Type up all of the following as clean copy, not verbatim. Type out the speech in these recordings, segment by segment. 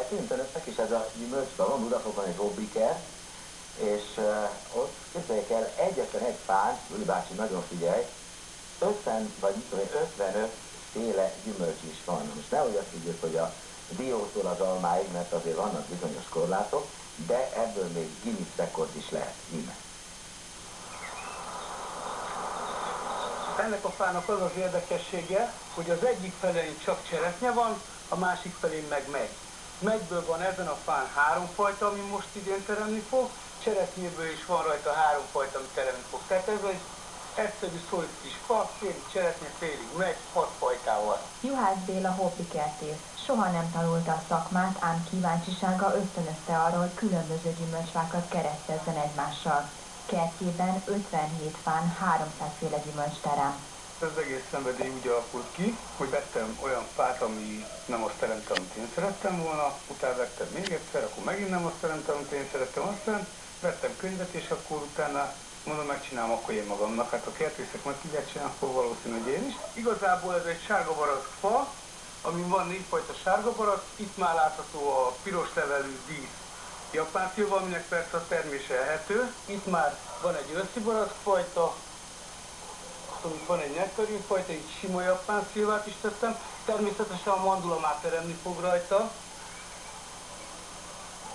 tűnt önöknek is ez a gyümölcsfa, van Budafokon egy hobbikert, és ott képzeljék el, egyetlen egy fán, Gyuri bácsi nagyon figyelj, 50 vagy 55 féle gyümölcs is van. Most nehogy azt higgyük, hogy a diótól az almáig, mert azért vannak bizonyos korlátok, de ebből még Guinness rekord is lehet. Íme. Ennek a fának az az érdekessége, hogy az egyik felén csak cseresznye van, a másik felén meg megy. Megyből van ezen a fán 3 fajta, ami most idén teremni fog, cseresznyéből is van rajta 3 fajta, ami teremni fog. Tehát ez egy egyszerű szolid kis fa, félig cseresznye, félig megy, 6 fajtával. Juhász Béla hobbikertész. Soha nem tanulta a szakmát, ám kíváncsisága ösztönözte arra, hogy különböző gyümölcsfákat keresztezzen egymással. Kertjében 57 fán 300 féle gyümölcs terem. Ez egész szenvedély úgy alakult ki, hogy vettem olyan fát, ami nem azt teremte, amit én szerettem volna, utána vettem még egyszer, akkor megint nem azt teremte, amit én szerettem, aztán vettem könyvet, és akkor utána mondom, megcsinálom akkor én magamnak. Hát a kertészek meg tudják csinálni, akkor valószínű, hogy én is. Igazából ez egy sárga barack fa, amin van 4 fajta sárga barack, itt már látható a piros levelű dísz japán szilva, aminek persze a termése elhető. Itt már van egy őszi barack fajta, itt van egy nektarin fajta, így sima japán szilvát is tettem. Természetesen a mandula már teremni fog rajta.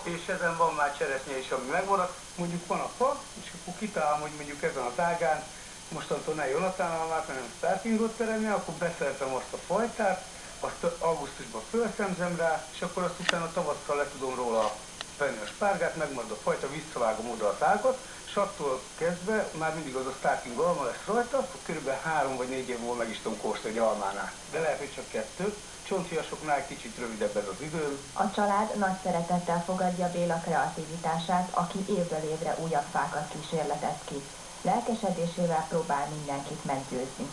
És ezen van már cseresznye is, ami megmaradt. Mondjuk van a fa, és akkor kitalálom, hogy mondjuk ezen az ágán mostantól ne Jonathan almát, hanem startingot teremni, akkor beszerzem azt a fajtát, azt augusztusban fölszemzem rá, és akkor azt utána tavasszal le tudom róla venni a spárgát, megmarad a fajta, visszavágom oda az ágat, és attól kezdve már mindig az a starting alma lesz rajta, akkor kb. 3 vagy 4 év múlva meg is tudom kóstolni egy almánál. De lehet, hogy csak 2. Csonthiasoknál kicsit rövidebb ez az idő. A család nagy szeretettel fogadja Béla kreativitását, aki évről évre újabb fákat kísérletez ki. Lelkesedésével próbál mindenkit meggyőzni.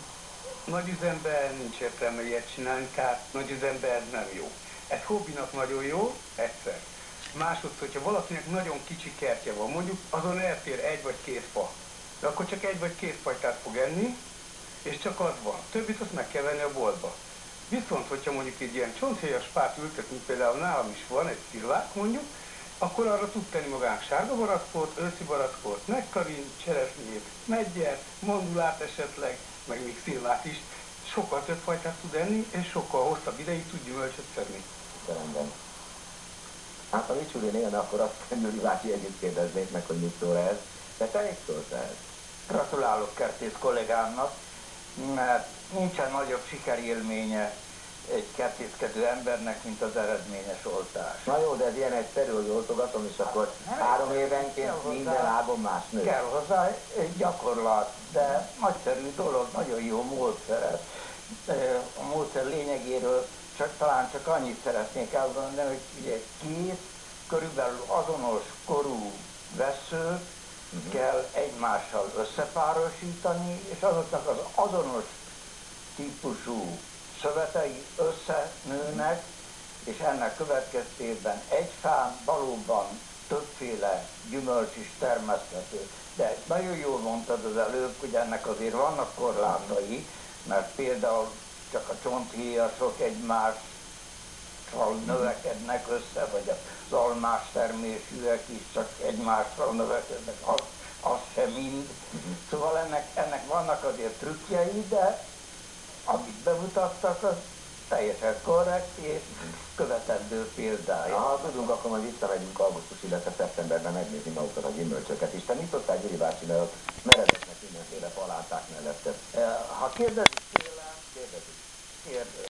Nagy üzemben nincs értelme ilyet csinálni, tehát nagy üzemben nem jó. Ez hobbinak nagyon jó, egyszer. Másodszor, hogyha valakinek nagyon kicsi kertje van, mondjuk azon elfér 1 vagy 2 fa, de akkor csak 1 vagy 2 fajtát fog enni, és csak az van. Többit azt meg kell venni a boltba. Viszont, hogyha mondjuk egy ilyen csonthéjas fát ültetni, például nálam is van egy szilvák mondjuk, akkor arra tud tenni magának sárga barackot, őszi barackot, nektarin, cseresznyét, meggyert, mandulát esetleg, meg még szilvát is. Sokkal több fajtát tud enni, és sokkal hosszabb ideig tud gyümölcsöt szedni. Rendben. Hát ha Micsúrin élne, akkor azt Gyuri bácsi együtt kérdeznék meg, hogy mit szól ez. De te mit szólsz ehhez? Gratulálok kertész kollégámnak, mert nincsen nagyobb sikerélménye egy kertészkedő embernek, mint az eredményes oltás. Na jó, de ez ilyen egyszerű, hogy oltogatom, és akkor 3 évenként minden ágon más nő. Kell hozzá egy gyakorlat, de nagyszerű dolog, nagyon jó módszer. A módszer lényegéről talán csak annyit szeretnék elmondani, hogy ugye 2 körülbelül azonos korú vesszőt kell egymással összepárosítani, és azoknak az azonos típusú szövetei összenőnek, és ennek következtében egy fán valóban többféle gyümölcs is termeszthető. De nagyon jól mondtad az előbb, hogy ennek azért vannak korlátai, mert például csak a csonthéjasok egymással növekednek össze, vagy az almás termésűek is csak egymással növekednek, az sem mind. Szóval ennek vannak azért trükkjei, de amit bemutattak, az teljesen korrekt és követendő példája. Ha tudunk, akkor majd visszamegyünk augusztus, illetve szeptemberben megnézni magukat a gyümölcsöket is. Te mit tudtál Gyuri bácsi, mert ott meredeknek mindenféle palánták mellett? Ha kérdezik tőlem, Kérdezik. kérdezik.